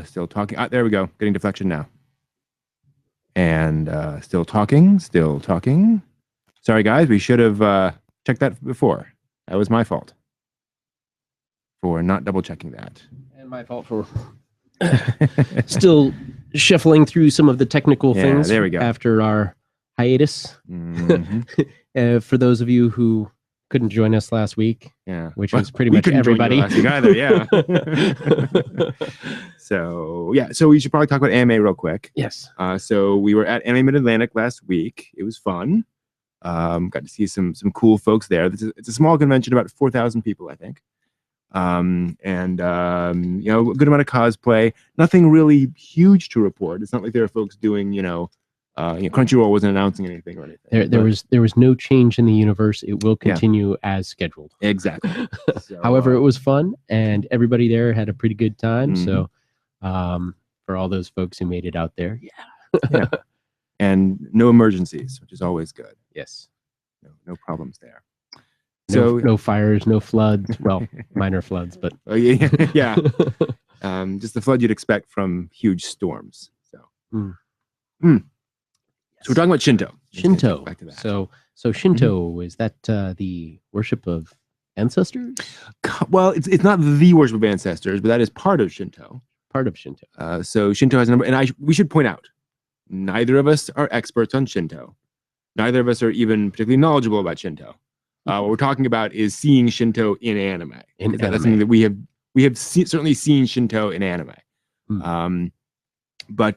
Still talking. There we go. Getting deflection now. And still talking. Still talking. Sorry, guys. We should have checked that before. That was my fault for not double checking that. And my fault for still shuffling through some of the technical things. There we go. After our hiatus. Mm-hmm. For those of you who couldn't join us last week, which was pretty much everybody. Last week either, yeah. So we should probably talk about anime real quick. Yes. So we were at Anime Mid-Atlantic last week. It was fun. Got to see some cool folks there. It's a small convention, about 4,000 people, I think. A good amount of cosplay. Nothing really huge to report. It's not like there are folks doing, Crunchyroll wasn't announcing anything or anything. There was no change in the universe. It will continue as scheduled. Exactly. So, however, it was fun, and everybody there had a pretty good time. Mm-hmm. So, for all those folks who made it out there, yeah. And no emergencies, which is always good. Yes. No problems there. No fires, no floods. Well, minor floods, but yeah. Just the flood you'd expect from huge storms. So. So we're talking about Shinto. Shinto. Back to that. So Shinto, is that the worship of ancestors? Well, it's not the worship of ancestors, but that is part of Shinto. Part of Shinto. So Shinto has a number, and we should point out, neither of us are experts on Shinto. Neither of us are even particularly knowledgeable about Shinto. What we're talking about is seeing Shinto in anime. That's something that we have certainly seen Shinto in anime.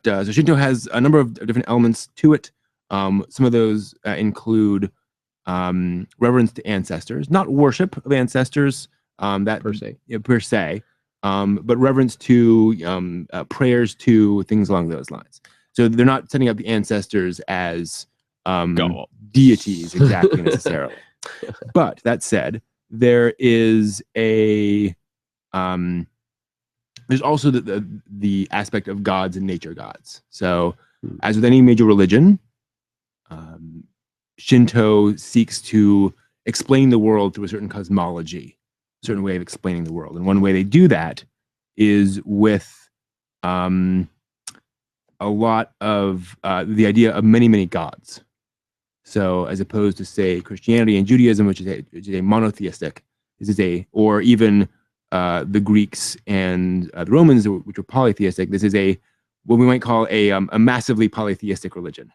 So Shinto has a number of different elements to it. Some of those include reverence to ancestors, not worship of ancestors that per se, but reverence to prayers to things along those lines. So they're not setting up the ancestors as deities exactly necessarily. But that said, there is there's also the aspect of gods and nature gods. So as with any major religion, Shinto seeks to explain the world through a certain cosmology, a certain way of explaining the world. And one way they do that is with a lot of the idea of many, many gods. So as opposed to, say, Christianity and Judaism, which is a monotheistic, or even the Greeks and the Romans, which were polytheistic, this is what we might call a massively polytheistic religion,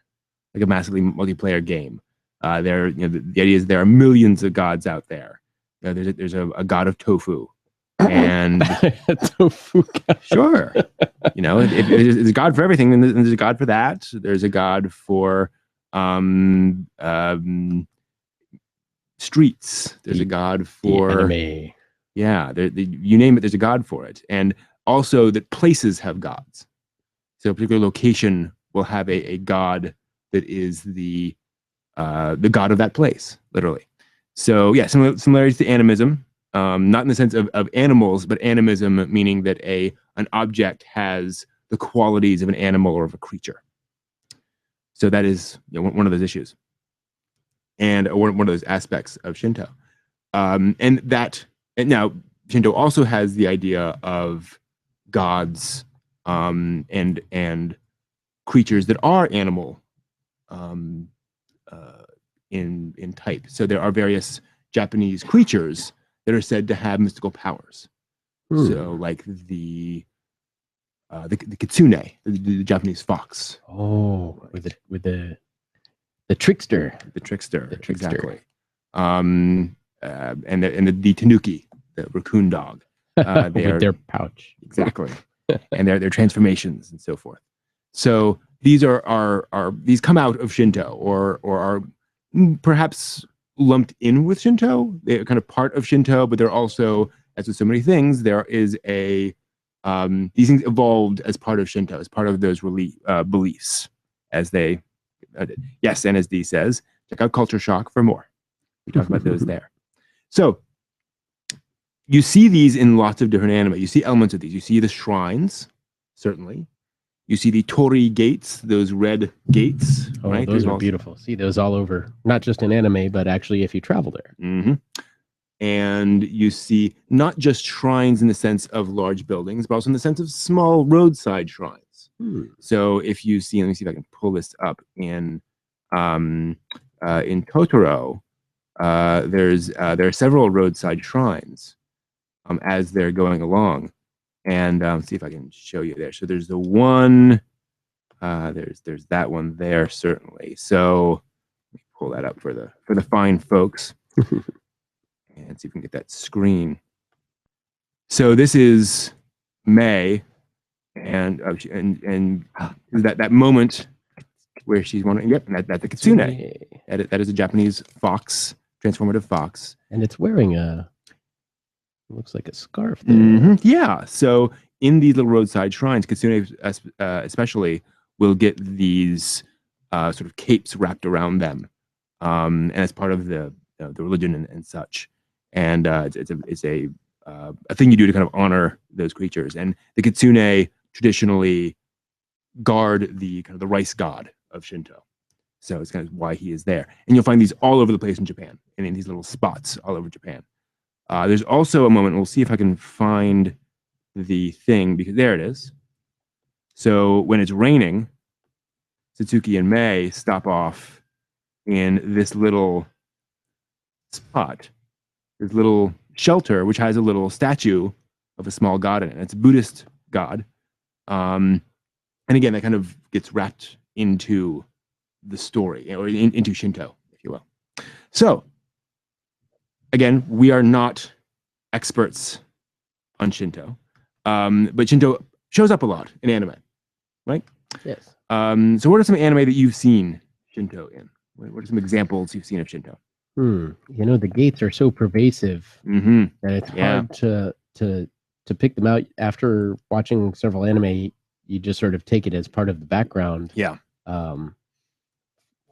like a massively multiplayer game. The idea is there are millions of gods out there. There's a god of tofu, and tofu god. Sure, if there's a god for everything, then there's a god for that. There's a god for streets. There's a god for anime. Yeah, you name it, there's a god for it. And also that places have gods. So a particular location will have a god that is the god of that place, literally. So yeah, similarities to animism, not in the sense of animals, but animism meaning that an object has the qualities of an animal or of a creature. So that is one of those issues, and one of those aspects of Shinto. And now Shinto also has the idea of gods and creatures that are animal in type. So there are various Japanese creatures that are said to have mystical powers. So like the kitsune, the Japanese fox. Oh, with the trickster. The trickster. Exactly. And the tanuki, the raccoon dog. With their pouch. Exactly. And their transformations and so forth. So these these come out of Shinto or are perhaps lumped in with Shinto. They're kind of part of Shinto, but they're also, as with so many things, there is these things evolved as part of Shinto, as part of those beliefs, as they yes, and as Dee says, check out Culture Shock for more. We talk about those there. So you see these in lots of different anime. You see elements of these. You see the shrines, certainly. You see the Tori gates, those red gates. Oh, right? those There's are also- beautiful. See those all over, not just in anime, but actually if you travel there. Mhm. And you see not just shrines in the sense of large buildings, but also in the sense of small roadside shrines. So if you see, let me see if I can pull this up in Totoro, there are several roadside shrines as they're going along, and see if I can show you there. So there's the one, there's that one there certainly. So let me pull that up for the fine folks, and see if we can get that screen. So this is May, and that moment where she's wondering, yep, that's a kitsune. That is a Japanese fox, transformative fox. And it's wearing looks like a scarf there. Yeah. So in these little roadside shrines, kitsune especially will get these sort of capes wrapped around them, and as part of the religion and such. And it's a thing you do to kind of honor those creatures. And the kitsune traditionally guard the kind of the rice god of Shinto. So it's kind of why he is there. And you'll find these all over the place in Japan, and in these little spots all over Japan. There's also a moment, we'll see if I can find the thing, because there it is. So when it's raining, Satsuki and Mei stop off in this little spot, this little shelter, which has a little statue of a small god in it. It's a Buddhist god. And again, that kind of gets wrapped into the story, or into Shinto, if you will. So, again, we are not experts on Shinto, but Shinto shows up a lot in anime, right? Yes. So what are some anime that you've seen Shinto in? What are some examples you've seen of Shinto? You know, the gates are so pervasive that it's hard to pick them out. After watching several anime, you just sort of take it as part of the background. Yeah.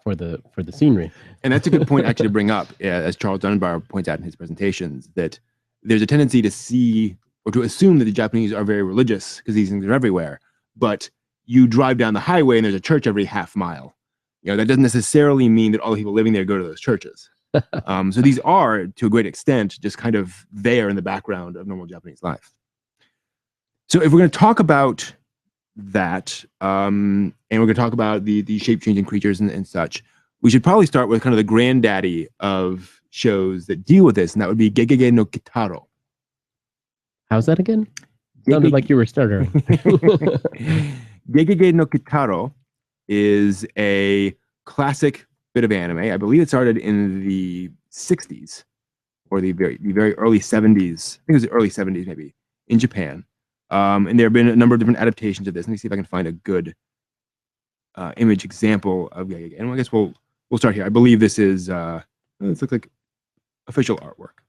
For the scenery. And that's a good point actually to bring up, as Charles Dunbar points out in his presentations, that there's a tendency to see or to assume that the Japanese are very religious because these things are everywhere. But you drive down the highway and there's a church every half mile. You know, that doesn't necessarily mean that all the people living there go to those churches. So these are, to a great extent, just kind of there in the background of normal Japanese life. So if we're going to talk about that, and we're going to talk about the shape-changing creatures and such, we should probably start with kind of the granddaddy of shows that deal with this, and that would be Gegege no Kitaro. How's that again? Sounded like you were stuttering. Gegege no Kitaro is a classic bit of anime. I believe it started in the 60s or the very early 70s. I think it was the early 70s maybe in Japan. And there have been a number of different adaptations of this. Let me see if I can find a good image example of Gegege. And I guess we'll start here. I believe this is this looks like official artwork.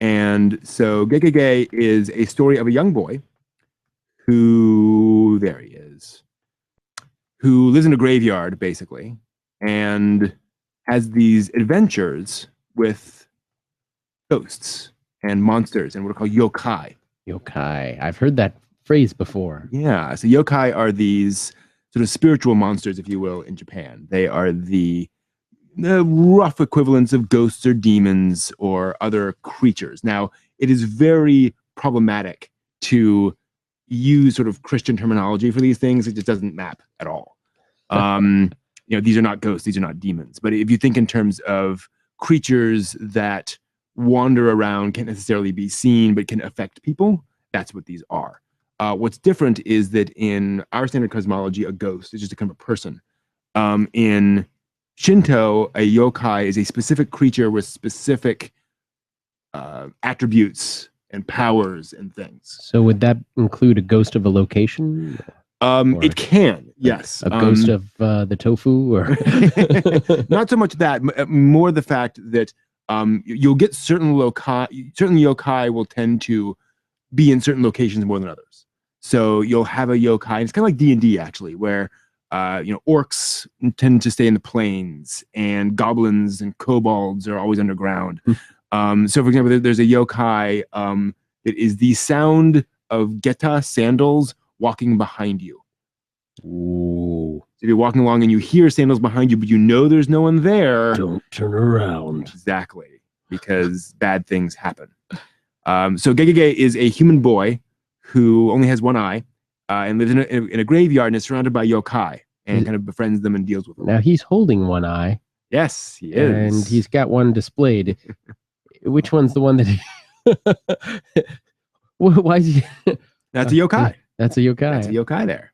And so Gegege is a story of a young boy who, there he is, who lives in a graveyard basically, and has these adventures with ghosts and monsters and what are called yokai. Yokai. I've heard that phrase before. Yeah. So yokai are these sort of spiritual monsters, if you will, in Japan. They are the rough equivalents of ghosts or demons or other creatures. Now, it is very problematic to use sort of Christian terminology for these things. It just doesn't map at all. You know, these are not ghosts, these are not demons. But if you think in terms of creatures that wander around, can't necessarily be seen, but can affect people, that's what these are. What's different is that in our standard cosmology, a ghost is just a kind of a person. In Shinto, a yokai is a specific creature with specific attributes and powers and things. So would that include a ghost of a location? It can, yes. A ghost of the tofu, or not so much that, more the fact that you'll get certain yokai will tend to be in certain locations more than others. So you'll have a yokai, and it's kind of like D&D actually, where you know, orcs tend to stay in the plains, and goblins and kobolds are always underground. So for example, there's a yokai that is the sound of geta sandals walking behind you. Ooh. So if you're walking along and you hear sandals behind you, but you know there's no one there, don't turn around. Exactly, because bad things happen. So Gegege is a human boy who only has one eye and lives in a graveyard and is surrounded by yokai and kind of befriends them and deals with them. Now he's holding one eye. Yes, he is. And he's got one displayed. Which one's the one that he... Why is he... That's a yokai. That's a yokai. That's a yokai there.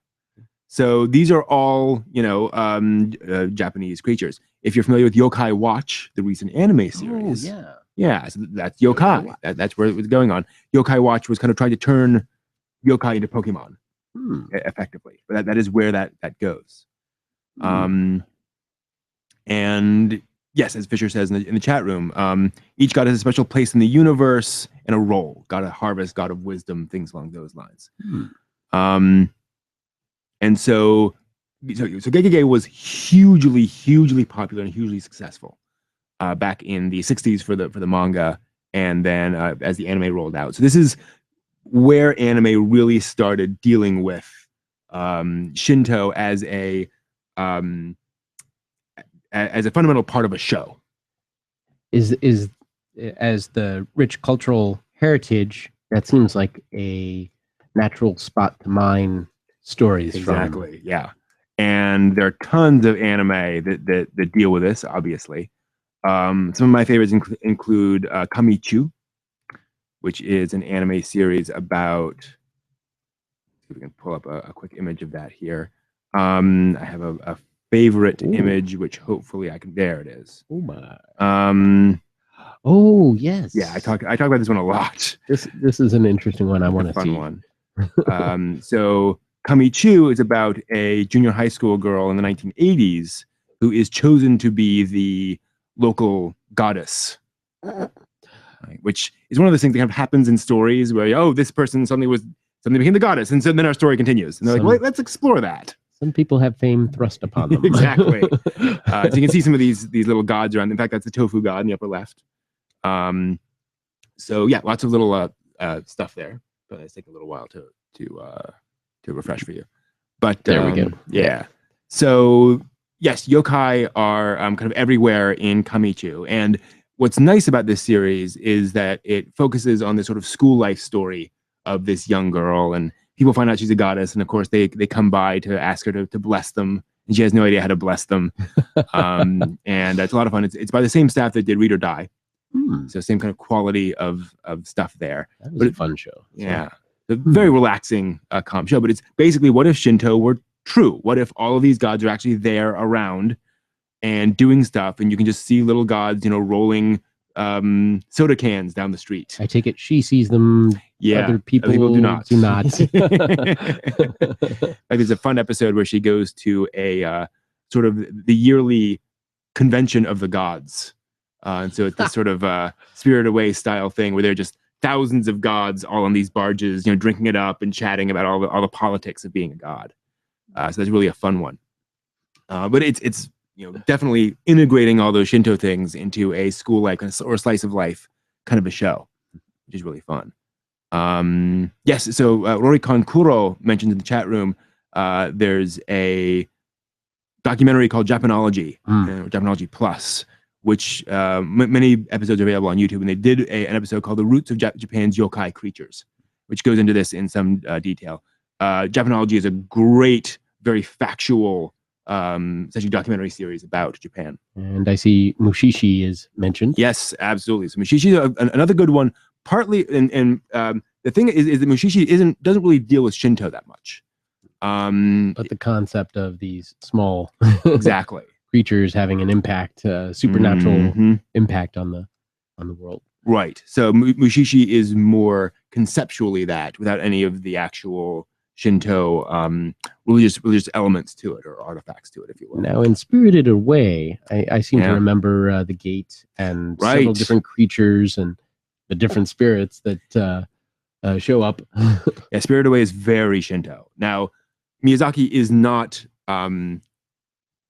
So these are all, Japanese creatures. If you're familiar with Yokai Watch, the recent anime series. Oh, yeah. Yeah, so that's yokai. That's where it was going on. Yokai Watch was kind of trying to turn yokai into Pokemon effectively. But that is where that goes. And yes, as Fisher says in the chat room, each god has a special place in the universe and a role. God of harvest, god of wisdom, things along those lines. And so Gegege was hugely popular and hugely successful back in the 60s for the manga, and then as the anime rolled out. So this is where anime really started dealing with Shinto as a fundamental part of a show. Is as the rich cultural heritage, that seems like a natural spot to mine stories exactly from. Yeah, and there are tons of anime that deal with this, obviously. Some of my favorites include KamiChu, which is an anime series about, see if we can pull up a quick image of that here. I have a favorite image, which hopefully I can, there it is. Oh my. Oh yes. Yeah, I talk about this one a lot. This is an interesting one. I want to see. Fun one. So KamiChu is about a junior high school girl in the 1980s who is chosen to be the local goddess, right? Which is one of those things that kind of happens in stories where, this person suddenly became the goddess, and so then our story continues, and they're like, let's explore that. Some people have fame thrust upon them. Exactly. So you can see some of these little gods around. In fact, that's the tofu god in the upper left. So yeah, lots of little stuff there, but it's take a little while to refresh for you. But there we go. Yeah. So yes, yokai are kind of everywhere in KamiChu, and what's nice about this series is that it focuses on this sort of school life story of this young girl, and people find out she's a goddess, and of course they come by to ask her to bless them, and she has no idea how to bless them. And it's a lot of fun. It's by the same staff that did Read or Die. So same kind of quality of stuff there. That was a fun show. Yeah. A very relaxing comp show, but it's basically, what if Shinto were true? What if all of these gods are actually there around and doing stuff, and you can just see little gods, rolling soda cans down the street? I take it she sees them. Yeah, other people do not. Like, there's a fun episode where she goes to a sort of the yearly convention of the gods, and so it's this sort of Spirited Away style thing where they're just thousands of gods all on these barges, drinking it up and chatting about all the politics of being a god. So that's really a fun one. But it's definitely integrating all those Shinto things into a school life or slice of life kind of a show, which is really fun. Yes, so Rorikon Kuro mentioned in the chat room, there's a documentary called Japanology, Japanology Plus, which many episodes are available on YouTube, and they did an episode called The Roots of Japan's Yokai Creatures, which goes into this in some detail. Japanology is a great, very factual, essentially documentary series about Japan. And I see Mushishi is mentioned. Yes, absolutely. So Mushishi is another good one. Partly, and the thing is that Mushishi doesn't really deal with Shinto that much. But the concept of these small exactly creatures having an impact, supernatural impact on the world. Right. So Mushishi is more conceptually that, without any of the actual Shinto religious elements to it, or artifacts to it, if you will. Now, in Spirited Away, I seem to remember the gate and several different creatures and the different spirits that show up. Yeah, Spirited Away is very Shinto. Now, Miyazaki is not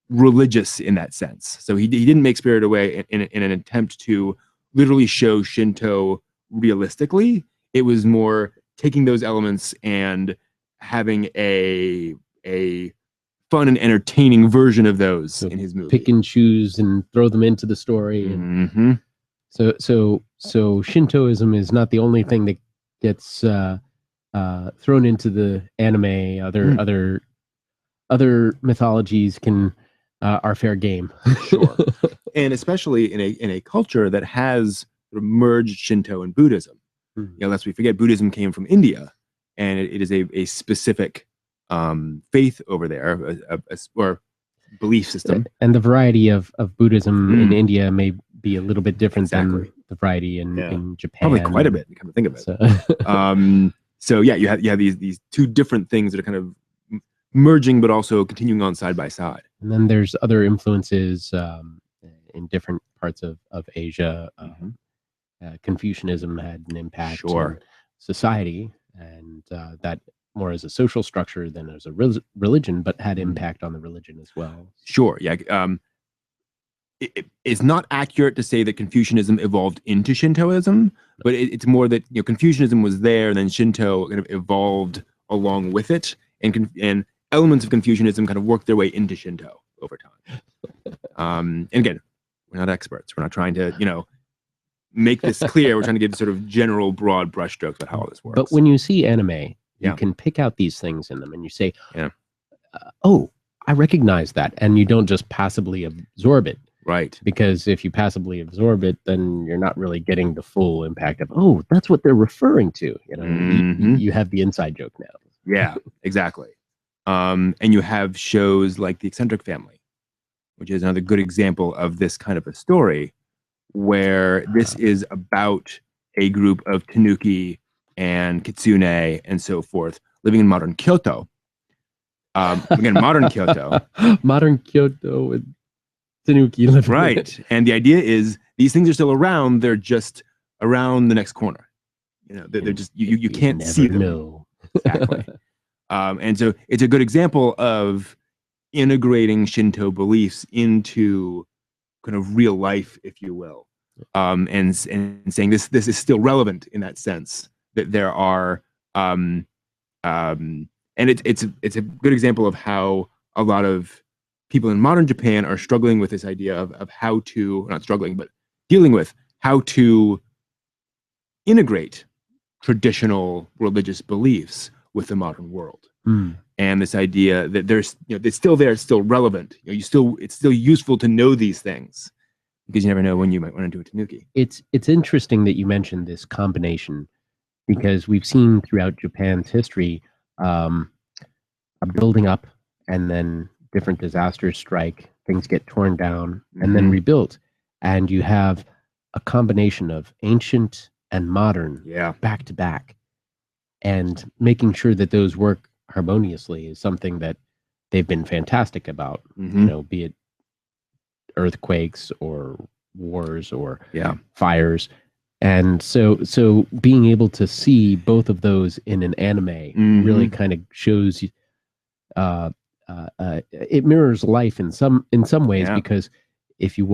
religious in that sense. So he didn't make Spirited Away in an attempt to literally show Shinto realistically. It was more taking those elements and having a fun and entertaining version of those in his movie. Pick and choose and throw them into the story. And so Shintoism is not the only thing that gets thrown into the anime. Other mythologies are fair game. Sure. And especially in a culture that has merged Shinto and Buddhism. Lest we forget, Buddhism came from India, and it is a specific faith over there, or belief system. And the variety of Buddhism in India may be a little bit different than the variety in Japan. Probably quite a bit, come to think of it. So yeah, you have these two different things that are kind of merging, but also continuing on side by side. And then there's other influences in different parts of Asia. Confucianism had an impact on society, and that more as a social structure than as a religion, but had impact on the religion as well. Sure, yeah. It's not accurate to say that Confucianism evolved into Shintoism, but it's more that Confucianism was there, and then Shinto kind of evolved along with it, and elements of Confucianism kind of worked their way into Shinto over time. And again, we're not experts. We're not trying to make this clear. We're trying to give sort of general, broad brushstrokes about how all this works. But when you see anime, you can pick out these things in them, and you say, "Oh, I recognize that," and you don't just passively absorb it. Right. Because if you passively absorb it, then you're not really getting the full impact of, oh, that's what they're referring to. You have the inside joke now. Yeah, exactly. And you have shows like The Eccentric Family, which is another good example of this kind of a story, where this is about a group of tanuki and kitsune and so forth living in modern Kyoto. Again, modern Kyoto. Modern Kyoto with tanuki living. Right. And the idea is these things are still around. They're just around the next corner. They're just, you can't see them. Know. Exactly. And so it's a good example of integrating Shinto beliefs into kind of real life, if you will, and saying this is still relevant in that sense, that there are, and it's a good example of how a lot of people in modern Japan are struggling with this idea of how to, not struggling, but dealing with how to integrate traditional religious beliefs with the modern world. And this idea that it's still there, it's still relevant. It's still useful to know these things, because you never know when you might run into a tanuki. It's interesting that you mentioned this combination, because we've seen throughout Japan's history a building up, and then different disasters strike, things get torn down and then rebuilt, and you have a combination of ancient and modern back to back, and making sure that those work harmoniously is something that they've been fantastic about. Be it earthquakes or wars or fires. And so being able to see both of those in an anime really kind of shows you it mirrors life in some ways, because if you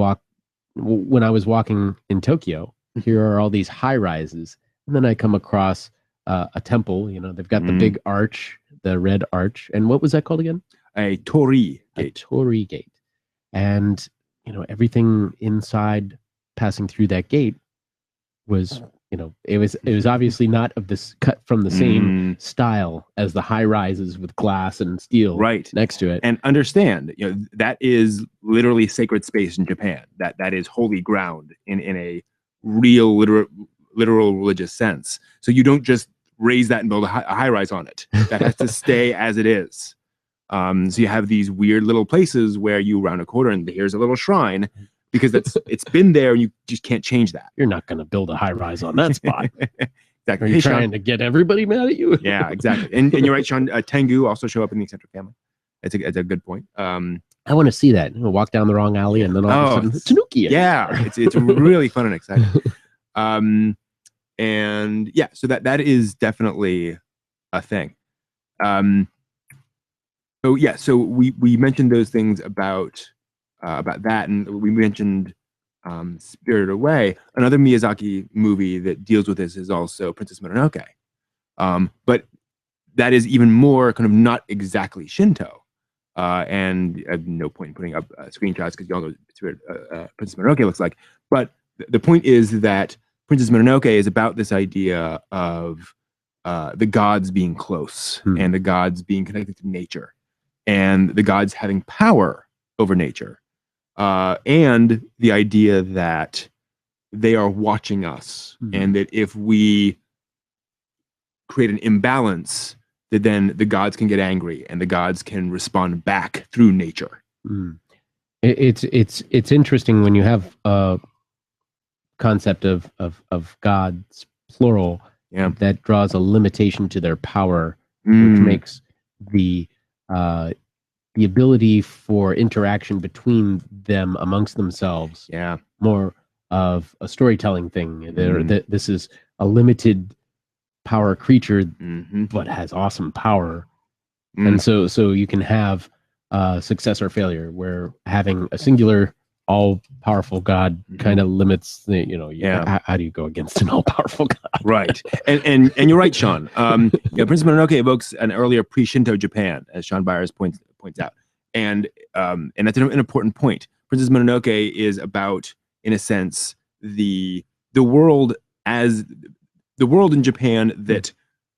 when I was walking in Tokyo, here are all these high rises, and then I come across a temple. They've got the big arch, the red arch, and what was that called again? A torii gate. A torii gate. And everything inside passing through that gate was, it was obviously not of this cut from the same style as the high rises with glass and steel next to it. And understand, that is literally sacred space in Japan. That is holy ground in a real literal religious sense. So you don't just raise that and build a high rise on it. That has to stay as it is. So you have these weird little places where you round a corner and here's a little shrine, because it's been there and you just can't change that. You're not going to build a high rise on that spot. Exactly. Are you trying to get everybody mad at you? Yeah, exactly. And you're right, Sean. Tengu also show up in the Eccentric Family. It's a good point. I want to see that. Walk down the wrong alley and then all of a sudden, tanuki. Yeah, it's really fun and exciting. And yeah, so that is definitely a thing. So we mentioned those things about that, and we mentioned Spirited Away. Another Miyazaki movie that deals with this is also Princess Mononoke, but that is even more kind of not exactly Shinto. And I have no point in putting up screenshots because you all know what Princess Mononoke looks like. But the point is that Princess Mononoke is about this idea of the gods being close and the gods being connected to nature and the gods having power over nature. And the idea that they are watching us and that if we create an imbalance, that then the gods can get angry and the gods can respond back through nature. It's interesting when you have a concept of gods plural that draws a limitation to their power, which makes the ability for interaction between them amongst themselves more of a storytelling thing. This is a limited power creature, but has awesome power. And so you can have success or failure, where having a singular all-powerful god kind of limits the, how do you go against an all-powerful god? Right. And you're right, Sean. Princess Mononoke evokes an earlier pre-Shinto Japan, as Sean Byers points out. And that's an important point. Princess Mononoke is about, in a sense, the world as the world in Japan that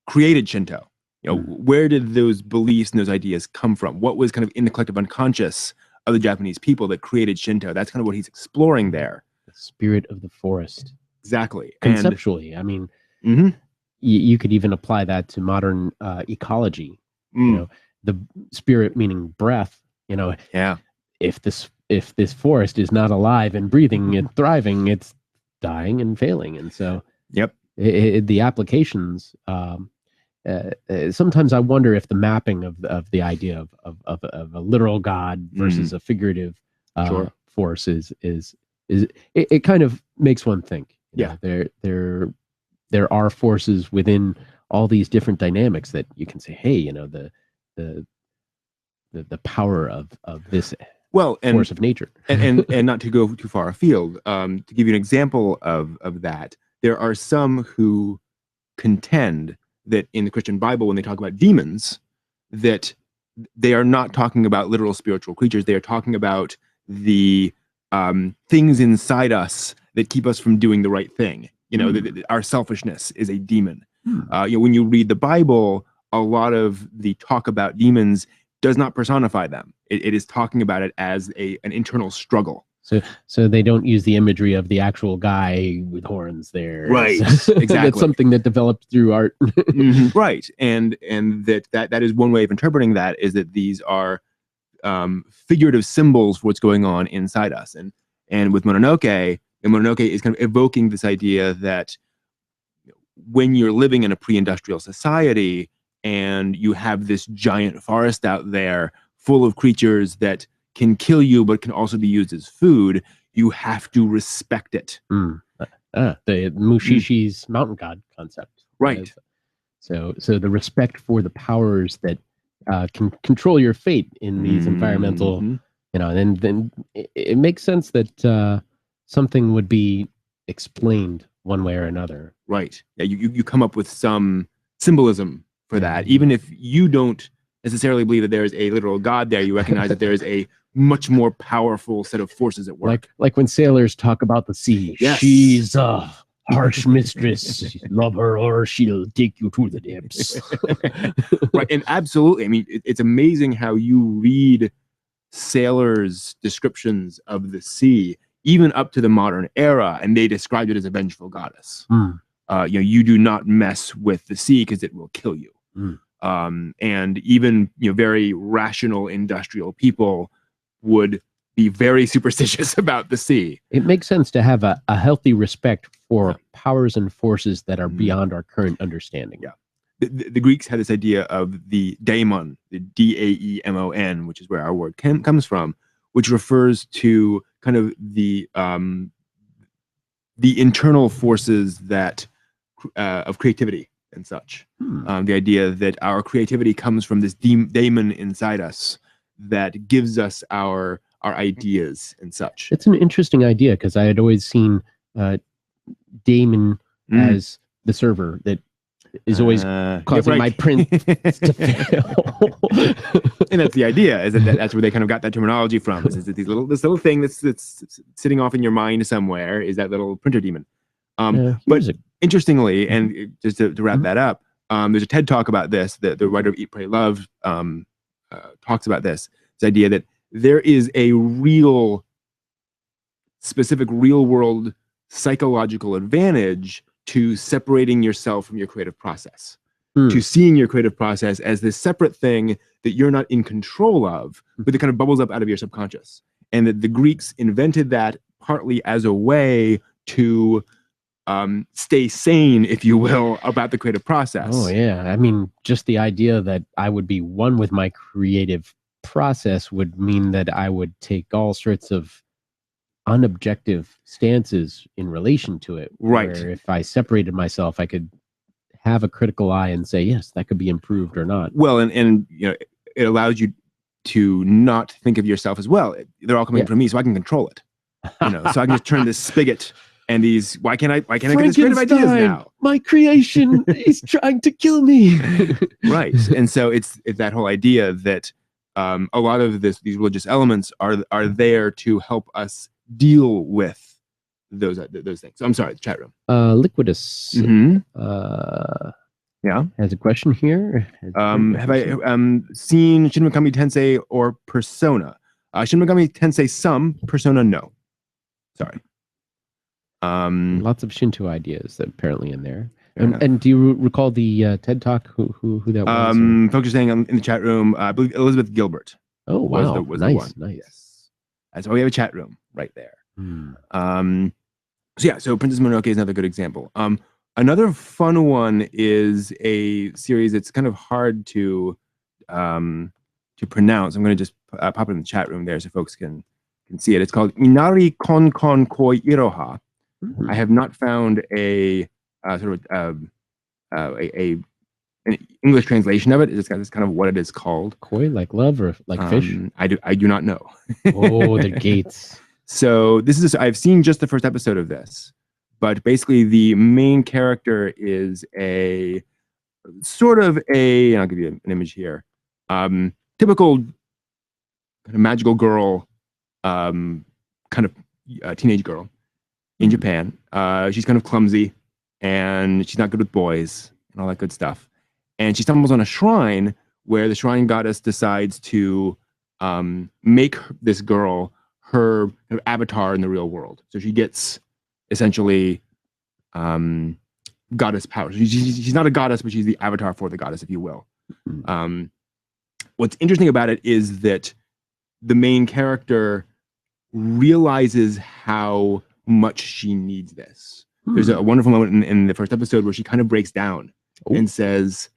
created Shinto. Where did those beliefs and those ideas come from? What was kind of in the collective unconscious of the Japanese people that created Shinto? That's kind of what he's exploring there. The spirit of the forest. Exactly. Conceptually, I mean, you could even apply that to modern ecology. The spirit meaning breath. If this forest is not alive and breathing and thriving, it's dying and failing. And so, the applications. Sometimes I wonder if the mapping of the idea of a literal god versus a figurative force is it kind of makes one think. There are forces within all these different dynamics that you can say, hey, the power of this force of nature. and not to go too far afield, to give you an example of that, there are some who contend that in the Christian Bible, when they talk about demons, that they are not talking about literal spiritual creatures. They are talking about the things inside us that keep us from doing the right thing. Our selfishness is a demon. When you read the Bible, a lot of the talk about demons does not personify them. It is talking about it as an internal struggle. So they don't use the imagery of the actual guy with horns there. Right. Exactly. That's something that developed through art. Right. And that is one way of interpreting that, is that these are figurative symbols for what's going on inside us. And with Mononoke, is kind of evoking this idea that when you're living in a pre-industrial society and you have this giant forest out there full of creatures that can kill you but can also be used as food, you have to respect it. The Mushishi's mountain god concept. Right. So the respect for the powers that can control your fate in these environmental, and then it makes sense that something would be explained one way or another. Right. Yeah, you come up with some symbolism for that. Even if you don't necessarily believe that there is a literal god there, you recognize that there is a much more powerful set of forces at work. Like when sailors talk about the sea. Yes. She's a harsh mistress. Love her or she'll take you to the depths. Right. And absolutely. I mean, it's amazing how you read sailors' descriptions of the sea, even up to the modern era, and they described it as a vengeful goddess. You do not mess with the sea because it will kill you. And even very rational industrial people would be very superstitious about the sea. It makes sense to have a healthy respect for powers and forces that are beyond our current understanding. Yeah. The Greeks had this idea of the daemon, the Daemon, which is where our word comes from, which refers to kind of the internal forces that of creativity and such. The idea that our creativity comes from this daemon inside us that gives us our ideas and such. It's an interesting idea, because I had always seen daemon as the server that is always causing my print to fail. And that's the idea, is that's where they kind of got that terminology from. Is that this little thing that's sitting off in your mind somewhere is that little printer demon. But interestingly, and just to wrap that up, there's a TED talk about this. The writer of Eat, Pray, Love talks about this idea that there is a specific real world psychological advantage to separating yourself from your creative process, to seeing your creative process as this separate thing that you're not in control of, but that kind of bubbles up out of your subconscious. And that the Greeks invented that partly as a way to stay sane, if you will, about the creative process. Oh, yeah. I mean, just the idea that I would be one with my creative process would mean that I would take all sorts of unobjective stances in relation to it. Right. Where if I separated myself, I could have a critical eye and say, yes, that could be improved or not. Well, and you know, it allows you to not think of yourself as, well, they're all coming from me, so I can control it. You know, so I can just turn this spigot and these, why can't I get these creative ideas now? My creation is trying to kill me. Right. And so it's that whole idea that a lot of these religious elements are there to help us deal with those things. So I'm sorry, the chat room. Liquidus has a question here. Have I seen Shin Megami Tensei or Persona? Shin Megami Tensei some, Persona no. Sorry. Lots of Shinto ideas that apparently in there. And do you recall the TED Talk? Who that was? Folks are saying in the chat room, I believe Elizabeth Gilbert. Oh, wow. Was nice, the one. Nice. Yes. That's why we have a chat room right there. So Princess Mononoke is another good example. Another fun one is a series that's kind of hard to pronounce. I'm going to just pop it in the chat room there so folks can see it. It's called Inari Konkon Koi Iroha. I have not found an English translation of it. It's kind of what it is called. Koi, like love, or like fish? I do not know. Oh, the gates. So I've seen just the first episode of this, but basically the main character is a sort of and I'll give you an image here. Typical kind of magical girl, kind of teenage girl in Japan. She's kind of clumsy and she's not good with boys and all that good stuff. And she stumbles on a shrine where the shrine goddess decides to make this girl her kind of avatar in the real world. So she gets essentially goddess power. She's not a goddess, but she's the avatar for the goddess, if you will. What's interesting about it is that the main character realizes how much she needs this. There's a wonderful moment in the first episode where she kind of breaks down and says,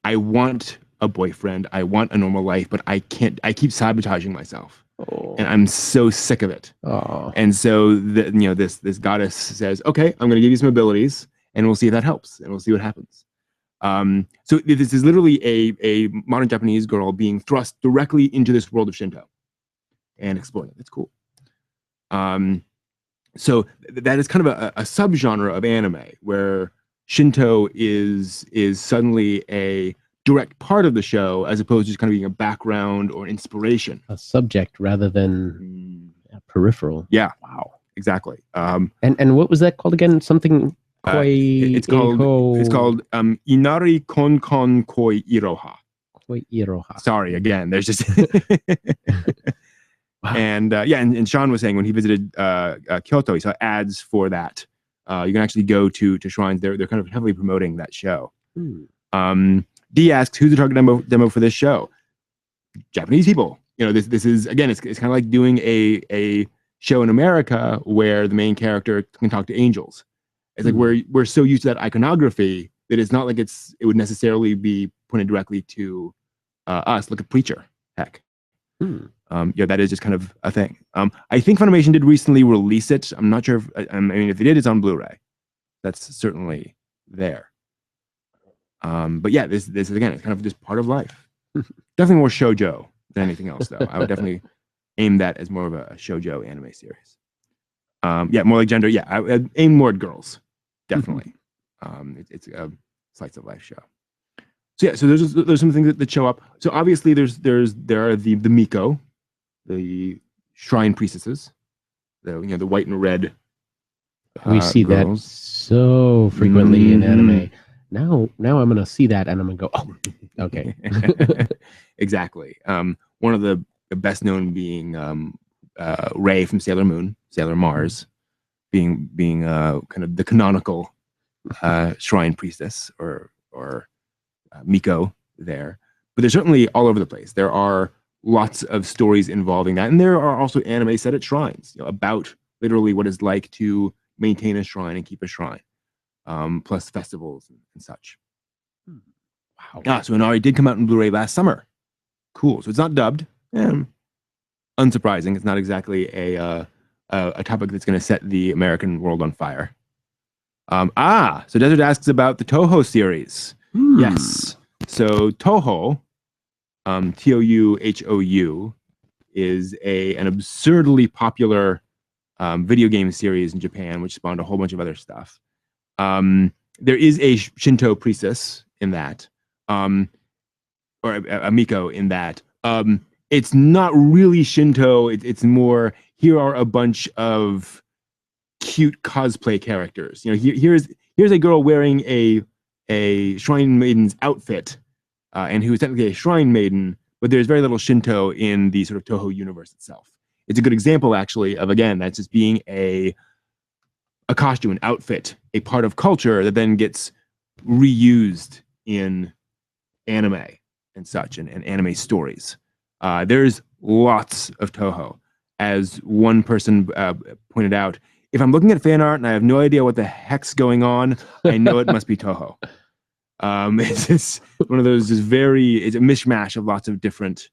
I want a boyfriend, I want a normal life, but I can't. I keep sabotaging myself, and I'm so sick of it. And so this goddess says, okay, I'm going to give you some abilities, and we'll see if that helps, and we'll see what happens. So this is literally a modern Japanese girl being thrust directly into this world of Shinto and exploring it. It's cool. So that is kind of a subgenre of anime where Shinto is suddenly a direct part of the show, as opposed to just kind of being a background or inspiration. A subject rather than peripheral. Yeah. Wow. Exactly. And what was that called again? Something koi. It's called Inari Konkon Koi Iroha. Koi Iroha. Sorry, again. There's just and Sean was saying when he visited Kyoto, he saw ads for that. You can actually go to shrines. They're kind of heavily promoting that show. D asks, who's the target demo for this show? Japanese people. You know, this is, again, it's kind of like doing a show in America where the main character can talk to angels. It's like we're so used to that iconography that it's not like it would necessarily be pointed directly to us. Look at Preacher, heck. That is just kind of a thing. I think Funimation did recently release it. I'm not sure if they did, it's on Blu-ray. That's certainly there. But yeah, this is, again, it's kind of just part of life. Definitely more shoujo than anything else, though. I would definitely aim that as more of a shoujo anime series. Yeah, more like gender. Yeah, I aim more at girls, definitely. It's a slice of life show. So yeah, so there's some things that show up. So obviously there are the Miko, the shrine priestesses, the white and red. We see girls. that so frequently in anime. Now I'm gonna see that and I'm gonna go, oh, okay. Exactly. One of the best known being Ray from Sailor Moon, Sailor Mars, being kind of the canonical shrine priestess or Miko there. But they're certainly all over the place. There are lots of stories involving that, and there are also anime set at shrines, about literally what it's like to maintain a shrine and keep a shrine, plus festivals and such. Wow. So Inari did come out in Blu-ray last summer. Cool. So it's not dubbed. Unsurprising. It's not exactly a topic that's going to set the American world on fire. So Desert asks about the Toho series. Yes. So Toho, Touhou, is an absurdly popular video game series in Japan, which spawned a whole bunch of other stuff. There is a Shinto priestess in that, or a Miko in that. It's not really Shinto. It's more, here are a bunch of cute cosplay characters. Here's a girl wearing a shrine maiden's outfit, and who is technically a shrine maiden, but there's very little Shinto in the sort of Toho universe itself. It's a good example, actually, of, again, that's just being a costume, an outfit, a part of culture that then gets reused in anime and such, and anime stories. There's lots of Toho. As one person pointed out, if I'm looking at fan art and I have no idea what the heck's going on, I know it must be Toho. It's just one of those it's a mishmash of lots of different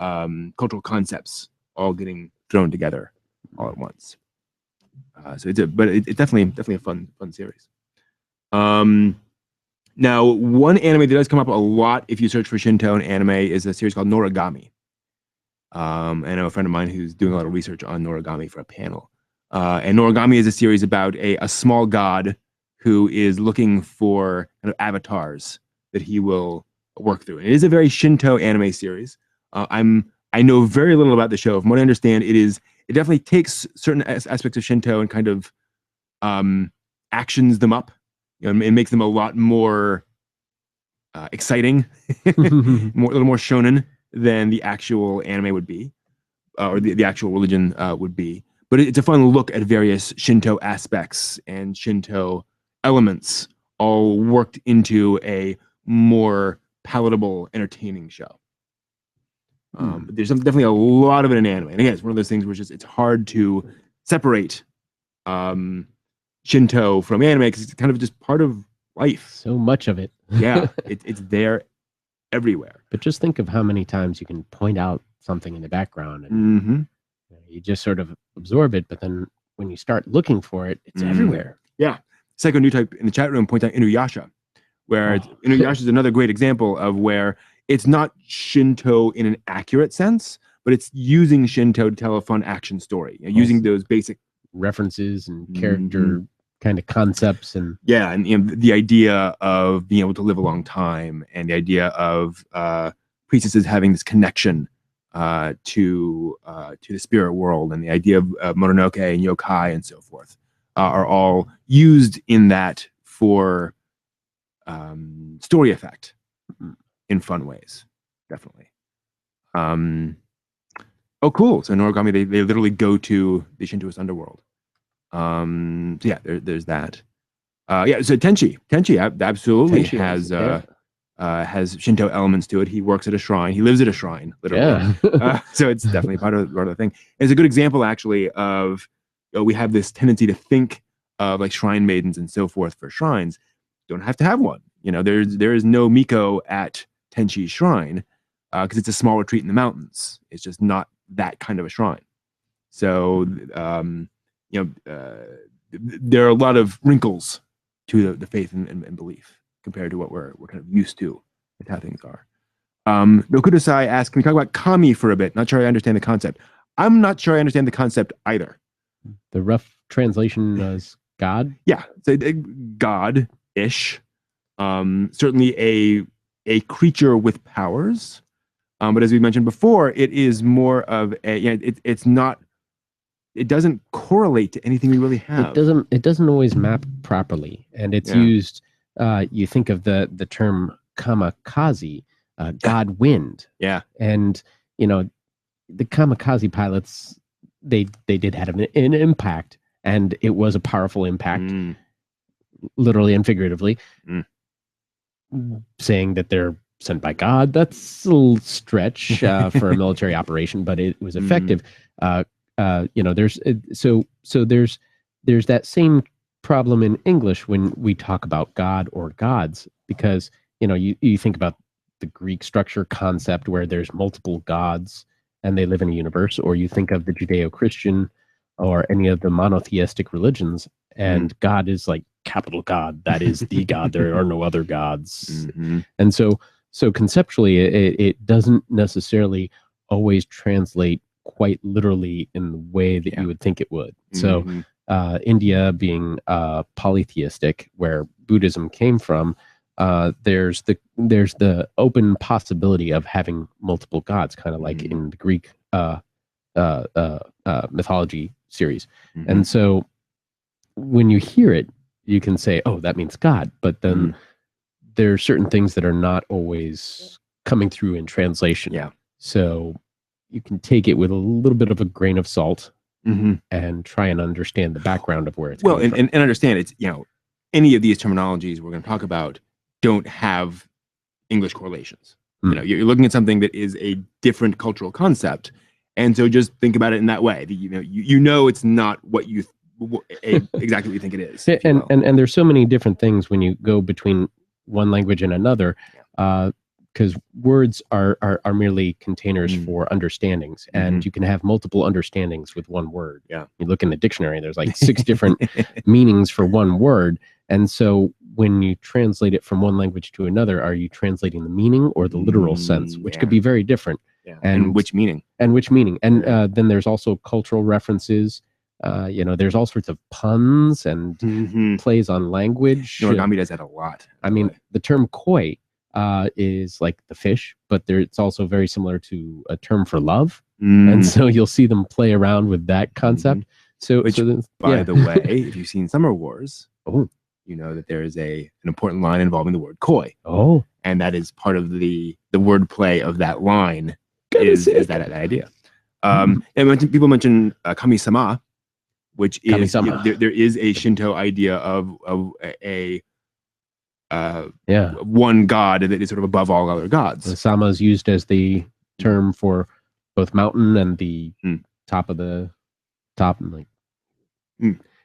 cultural concepts all getting thrown together all at once. So it's definitely a fun series. Now, one anime that does come up a lot if you search for Shinto in anime is a series called Noragami. I know a friend of mine who's doing a lot of research on Noragami for a panel. And Noragami is a series about a small god who is looking for kind of avatars that he will work through. And it is a very Shinto anime series. I know very little about the show. From what I understand, it definitely takes certain aspects of Shinto and kind of actions them up. It makes them a lot more exciting, a little more shonen than the actual anime would be, or the actual religion would be. But it's a fun look at various Shinto aspects and Shinto elements all worked into a more palatable, entertaining show. But there's definitely a lot of it in anime. And again, it's one of those things where it's hard to separate Shinto from anime because it's kind of just part of life. So much of it. Yeah, it's there everywhere. But just think of how many times you can point out something in the background and you just sort of absorb it, but then when you start looking for it, it's everywhere. Yeah. Psycho New Type in the chat room points out Inuyasha, where Inuyasha is another great example of where it's not Shinto in an accurate sense, but it's using Shinto to tell a fun action story, using those basic references and character kind of concepts and the idea of being able to live a long time, and the idea of priestesses having this connection to the spirit world, and the idea of Mononoke and yokai and so forth are all used in that for story effect in fun ways, definitely. Oh, cool! So Noragami, they literally go to the Shintoist underworld. So yeah, there's that. So Tenchi absolutely has Shinto elements to it. He works at a shrine. He lives at a shrine, literally. Yeah. So it's definitely part of the thing. It's a good example, actually, of we have this tendency to think of like shrine maidens and so forth for shrines. Don't have to have one. There is no Miko at Tenchi's shrine because it's a small retreat in the mountains. It's just not that kind of a shrine. So there are a lot of wrinkles to the faith and belief compared to what we're kind of used to with how things are. Dokudasai asks, can we talk about kami for a bit? Not sure I understand the concept. I'm not sure I understand the concept either. The rough translation as God? Yeah, so God-ish. Certainly a creature with powers. But as we mentioned before, it is more of a, it's not, it doesn't correlate to anything we really have. It doesn't always map properly, and it's used. You think of the term kamikaze, God wind. Yeah, and the kamikaze pilots, they did have an impact, and it was a powerful impact, literally and figuratively. Saying that they're sent by God, that's a little stretch for a military operation, but it was effective. There's that same problem in English when we talk about God or gods, because you think about the Greek structure concept where there's multiple gods and they live in a universe, or you think of the Judeo-Christian or any of the monotheistic religions, and God is like capital God, that is the God, there are no other gods. And so conceptually it doesn't necessarily always translate quite literally in the way that you would think it would. So India being polytheistic, where Buddhism came from, there's the open possibility of having multiple gods, kind of like in the Greek mythology series. And so when you hear it, you can say, oh, that means God, but then there are certain things that are not always coming through in translation. Yeah. So you can take it with a little bit of a grain of salt and try and understand the background of where it's coming from. And understand it's, any of these terminologies we're going to talk about don't have English correlations. You're looking at something that is a different cultural concept. And so just think about it in that way. It's not what you exactly what you think it is. And there's so many different things when you go between one language and another, because words are merely containers for understandings, and you can have multiple understandings with one word. Yeah. You look in the dictionary, there's like 6 different meanings for one word. And so when you translate it from one language to another, are you translating the meaning or the literal sense, which could be very different? Yeah. And which meaning? And then there's also cultural references. There's all sorts of puns and plays on language. Origami does that a lot. I mean, the term koi is like the fish, but it's also very similar to a term for love. And so you'll see them play around with that concept. By the way, if you've seen Summer Wars, you know that there is an important line involving the word koi. Oh. And that is part of the wordplay of that line is that idea. And people mention kami-sama, which is there is a Shinto idea of a one god that is sort of above all other gods. The sama is used as the term for both mountain and the top of the top, and like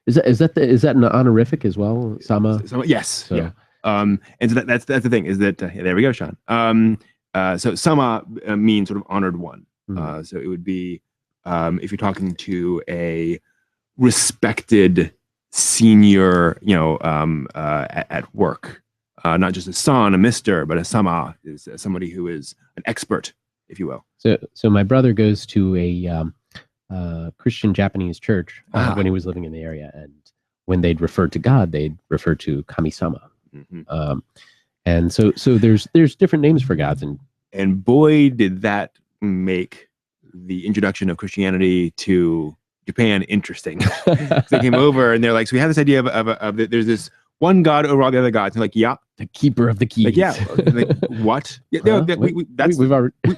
is that an honorific as well? Sama? Yes. So. Yeah. And so that's the thing is that there we go, Sean. So sama means sort of honored one. So it would be if you're talking to a respected senior, at work, not just a son, a mister, but a sama is somebody who is an expert, if you will. So my brother goes to a Christian Japanese church when he was living in the area, and when they'd refer to God, they'd refer to kami-sama. And so there's different names for gods, and boy, did that make the introduction of Christianity to Japan interesting. They came over and they're like, so we have this idea of there's this one god over all the other gods. And like, yeah, the keeper of the keys. Like, yeah, like what? Yeah, we've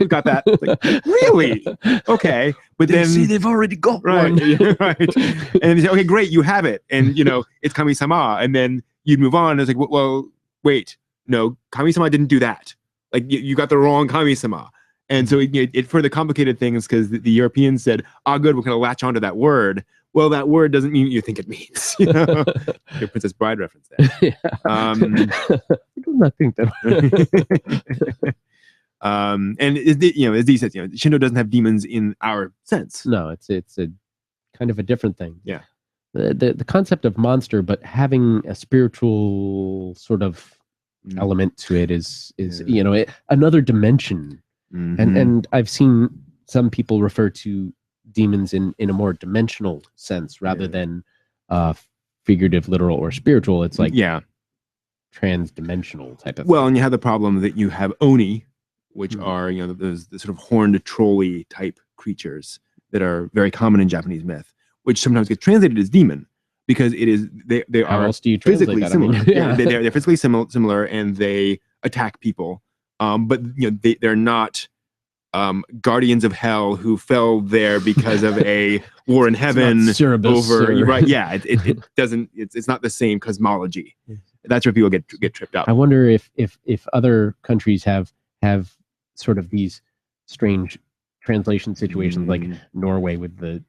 got that. Like, really? Okay, but then see they've already got one. Right. And then they say, okay, great, you have it, and it's kami-sama, and then you'd move on. And it's like, well, wait, no, kami-sama didn't do that. Like you got the wrong kami-sama. And so it further complicated things because the Europeans said, good, we're going to latch onto that word. Well, that word doesn't mean what you think it means. Your Princess Bride reference there. I do not think that. And as Dee says, Shinto doesn't have demons in our sense. No, it's a kind of a different thing. Yeah. The concept of monster, but having a spiritual sort of element to it is another dimension. And I've seen some people refer to demons in a more dimensional sense rather than figurative, literal, or spiritual. It's like yeah. trans-dimensional type of Well, thing. and you have the problem that you have oni, which Mhm. are those the sort of horned trolley type creatures that are very common in Japanese myth, which sometimes get translated as demon because it is they How are else do you translate physically that? similar. I mean, Yeah, they're physically similar, and they attack people. But they're not guardians of hell who fell there because of a war in heaven over right. Yeah, it doesn't. It's not the same cosmology. That's where people get tripped up. I wonder if other countries have sort of these strange translation situations, like Norway with the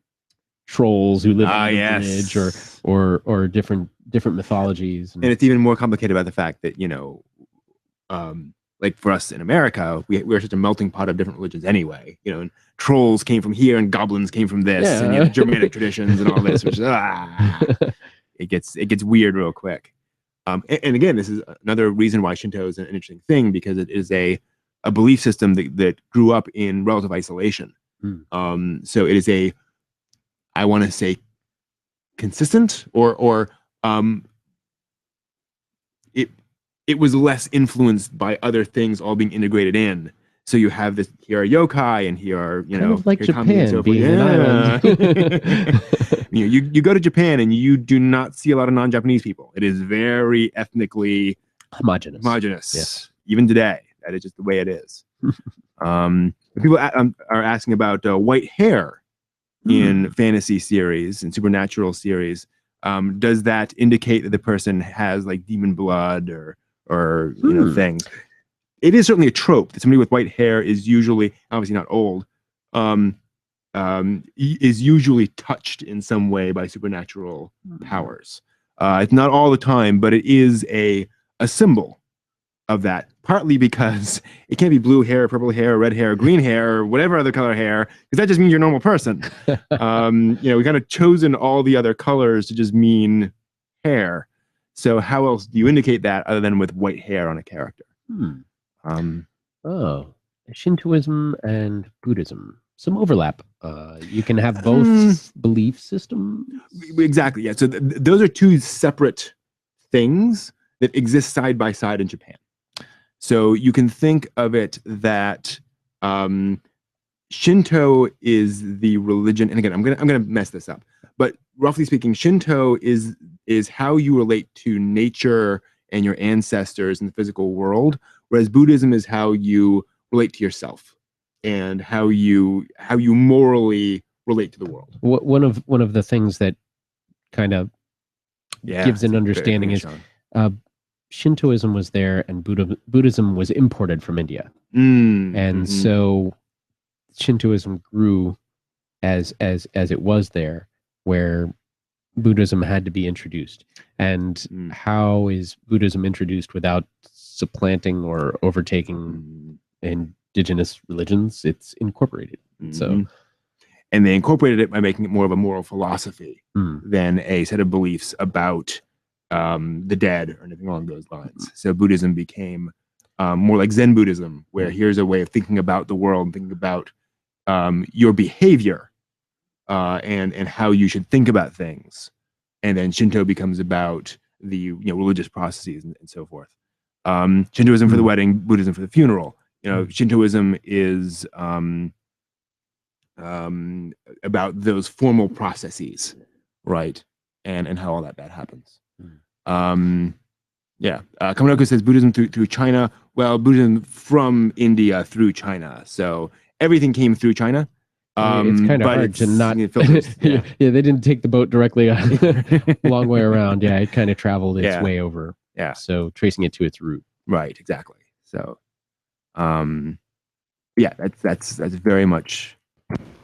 trolls who live under the bridge, or different mythologies. And it's even more complicated by the fact that like for us in America, we're such a melting pot of different religions anyway. And trolls came from here, and goblins came from this, and Germanic traditions and all this, which it gets weird real quick. And again, this is another reason why Shinto is an interesting thing, because it is a belief system that grew up in relative isolation. So it is I want to say, consistent, or it was less influenced by other things all being integrated in. So you have this, here are yokai, and here are kind of like Japan so being an island. you go to Japan and you do not see a lot of non-Japanese people. It is very ethnically homogenous. Yes. Even today, that is just the way it is. People are asking about white hair in fantasy series and supernatural series. Does that indicate that the person has like demon blood or things? It is certainly a trope that somebody with white hair is usually, obviously not old, is usually touched in some way by supernatural powers. It's not all the time, but it is a symbol of that, partly because it can't be blue hair, purple hair, red hair, green hair, or whatever other color hair, because that just means you're a normal person. We kind of chosen all the other colors to just mean hair. So how else do you indicate that other than with white hair on a character? Shintoism and Buddhism, some overlap. You can have both belief systems. Exactly. Yeah. So those are two separate things that exist side by side in Japan. So you can think of it that Shinto is the religion, and again, I'm gonna mess this up, but roughly speaking, Shinto is how you relate to nature and your ancestors in the physical world, whereas Buddhism is how you relate to yourself and how you morally relate to the world. One of the things that kind of gives an understanding is Shintoism was there and Buddhism was imported from India. And so Shintoism grew as it was there, where Buddhism had to be introduced. And how is Buddhism introduced without supplanting or overtaking indigenous religions? It's incorporated. So, and they incorporated it by making it more of a moral philosophy than a set of beliefs about the dead or anything along those lines. So Buddhism became more like Zen Buddhism, where here's a way of thinking about the world, thinking about your behavior and how you should think about things. And then Shinto becomes about the religious processes and so forth. Shintoism for the wedding, Buddhism for the funeral. Shintoism is about those formal processes, right? And how all that happens. KamiChu says Buddhism through China. Well, Buddhism from India through China. So everything came through China. It's kind of hard to not. They didn't take the boat directly a long way around. Yeah, it kind of traveled its way over. Yeah. So tracing it to its root. Right. Exactly. So, that's very much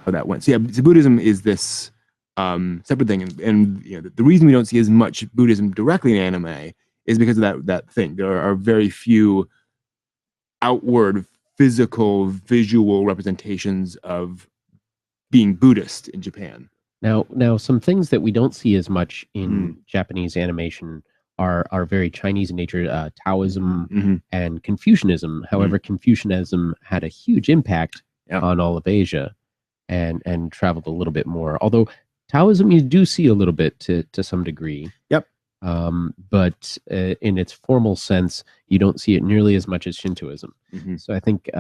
how that went. So so Buddhism is this separate thing, and the reason we don't see as much Buddhism directly in anime is because of that thing. There are very few outward physical visual representations of being Buddhist in Japan. Now some things that we don't see as much in Japanese animation are very Chinese in nature, Taoism and Confucianism. However, Confucianism had a huge impact on all of Asia and traveled a little bit more. Although Taoism you do see a little bit to some degree. Yep. But in its formal sense, you don't see it nearly as much as Shintoism. Mm-hmm. So I think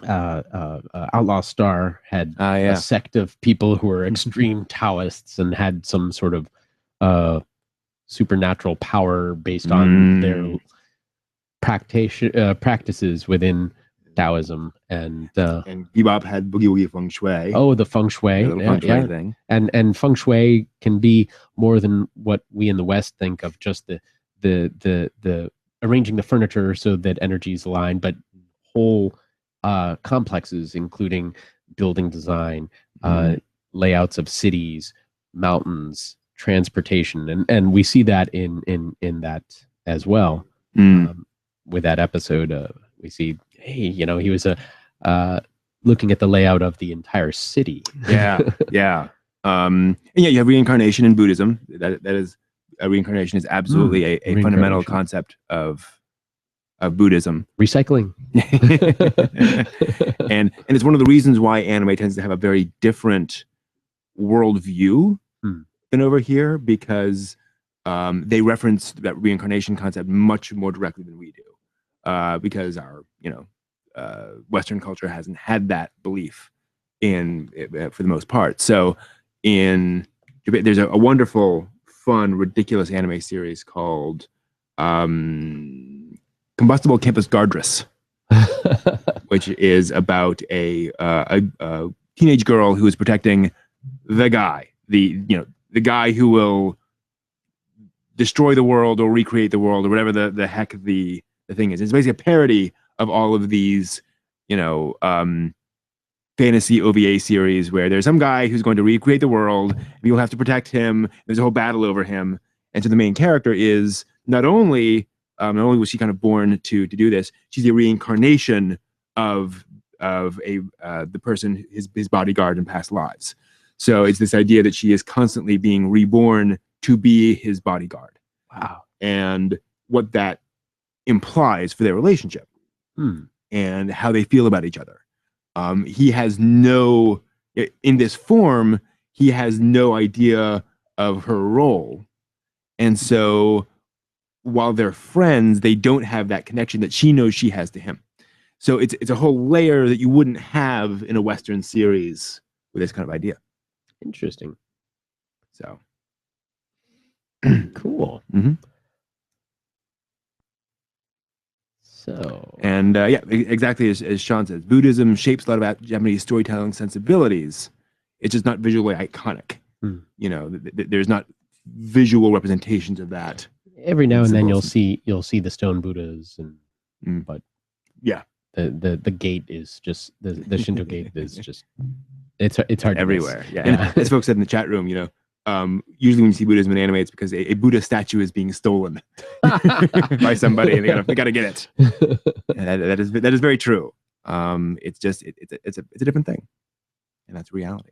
Outlaw Star had a sect of people who were extreme Taoists and had some sort of supernatural power based on their practices within Taoism, and Bebop had Boogie Woogie Feng Shui. Oh, the Feng Shui, feng shui thing. And Feng Shui can be more than what we in the West think of, just the arranging the furniture so that energies align, but whole complexes, including building design, layouts of cities, mountains, transportation, and we see that in that as well. With that episode, we see, hey, he was looking at the layout of the entire city. Yeah. And you have reincarnation in Buddhism. That is, reincarnation is absolutely a fundamental concept of Buddhism. Recycling. and it's one of the reasons why anime tends to have a very different worldview than over here, because they reference that reincarnation concept much more directly than we do. Because our, Western culture hasn't had that belief for the most part. So in Japan, there's a wonderful, fun, ridiculous anime series called Combustible Campus Guardress, which is about a teenage girl who is protecting the guy, the guy who will destroy the world or recreate the world or whatever the heck the thing is. It's basically a parody of all of these, fantasy OVA series where there's some guy who's going to recreate the world and you'll have to protect him. There's a whole battle over him. And so the main character is not only was she kind of born to do this, she's a reincarnation of the person, his bodyguard in past lives. So it's this idea that she is constantly being reborn to be his bodyguard. Wow. And what that implies for their relationship and how they feel about each other. He has in this form, he has no idea of her role. And so while they're friends, they don't have that connection that she knows she has to him. So it's a whole layer that you wouldn't have in a Western series with this kind of idea. Interesting. So cool. So, and exactly as Sean says, Buddhism shapes a lot of Japanese storytelling sensibilities. It's just not visually iconic. There's not visual representations of that. Every now and then you'll see the stone Buddhas, but yeah, the gate is just the Shinto gate is just it's hard everywhere. Yeah, and as folks said in the chat room, usually when you see Buddhism in anime, it's because a Buddha statue is being stolen by somebody, and they gotta get it. And that is very true. It's a different thing, and that's reality.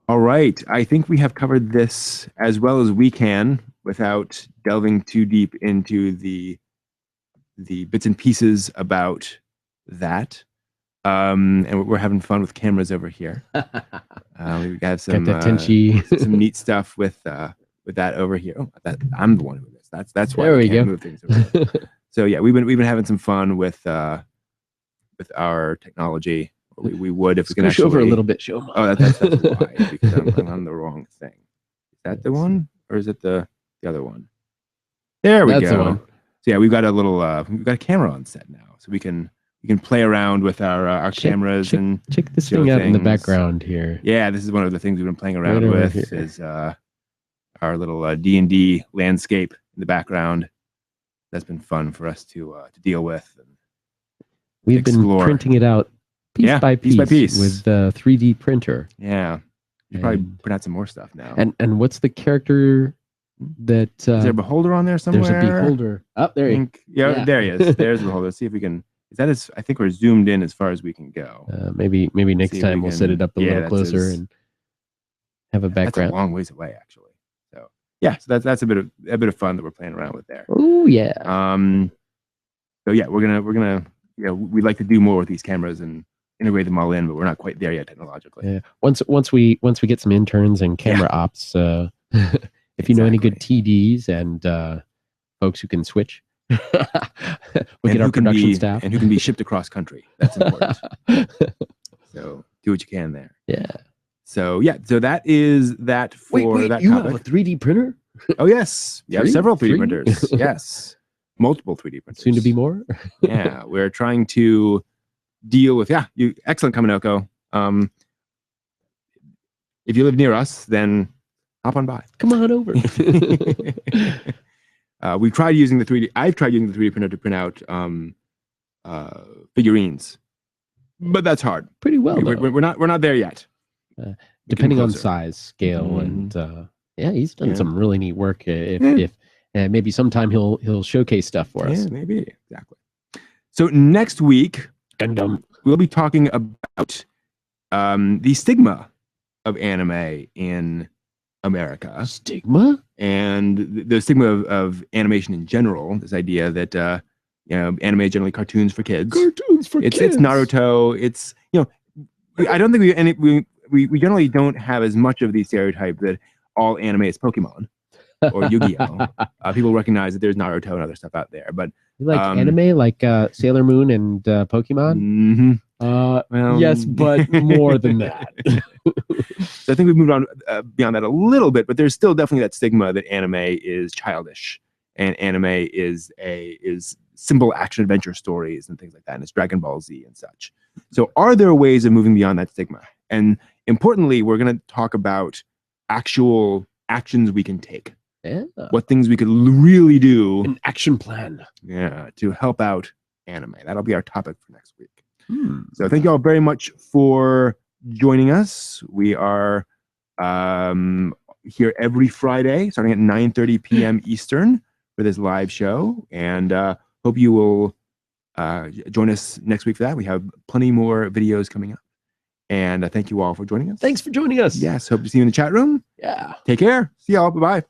All right, I think we have covered this as well as we can without delving too deep into the bits and pieces about that. And we're having fun with cameras over here. We've got some neat stuff with that over here. Oh, I'm the one who is. That's why we can't move things over. So yeah, we've been having some fun with our technology. We would if we can actually over a little bit. Show them. Oh, that's why, because I'm on the wrong thing. Is that the one, or is it the other one? There we go. The one. So yeah, we've got a camera on set now, so we can play around with our cameras and check this thing out in the background here. Yeah, this is one of the things we've been playing around with is our little D&D landscape in the background. That's been fun for us to deal with. And we've been printing it out piece by piece with the 3D printer. Yeah, you probably print out some more stuff now. And what's the character that is there a beholder on there somewhere? There's a beholder. Oh, there he is. Yeah, there he is. There's the beholder. Let's see if we can. Is that as? I think we're zoomed in as far as we can go. Maybe next time we'll set it up a little closer and have a background. That's a long ways away, actually. So yeah, so that's a bit of fun that we're playing around with there. Oh yeah. So yeah, we're gonna we'd like to do more with these cameras and integrate them all in, but we're not quite there yet technologically. Yeah. Once we get some interns and camera ops, if you know any good TDs and folks who can switch, we'll get our production staff and who can be shipped across country. That's important. So do what you can there. Yeah. So so that is that for that you topic. have a 3D printer? Oh yes, you have several 3D printers. Yes, multiple 3D printers. Soon to be more. Yeah, we're trying to deal with excellent KamiNoko. If you live near us, then hop on by. Come on over. We've tried using the 3D. I've tried using the 3D printer to print out figurines, but that's hard. Pretty well. We're not there yet. Depending on size, scale, and he's done some really neat work. If maybe sometime he'll showcase stuff for us. Yeah, maybe exactly. So next week, we'll be talking about the stigma of anime in America. Stigma? And the stigma of animation in general. This idea that anime is generally cartoons for kids. Cartoons for kids. It's Naruto. It's I don't think we generally don't have as much of the stereotype that all anime is Pokemon or Yu-Gi-Oh. People recognize that there's Naruto and other stuff out there, but you like anime like Sailor Moon and Pokemon? Well, yes, but more than that. So I think we've moved on beyond that a little bit, but there's still definitely that stigma that anime is childish and anime is simple action adventure stories and things like that, and it's Dragon Ball Z and such. So are there ways of moving beyond that stigma? And importantly, we're going to talk about actual actions we can take. Yeah. What things we could really do. An action plan. Yeah, to help out anime. That'll be our topic for next week. So thank you all very much for joining us. We are here every Friday, starting at 9:30 p.m. Eastern for this live show. And hope you will join us next week for that. We have plenty more videos coming up. And thank you all for joining us. Thanks for joining us. Yes, hope to see you in the chat room. Yeah. Take care. See y'all. Bye-bye.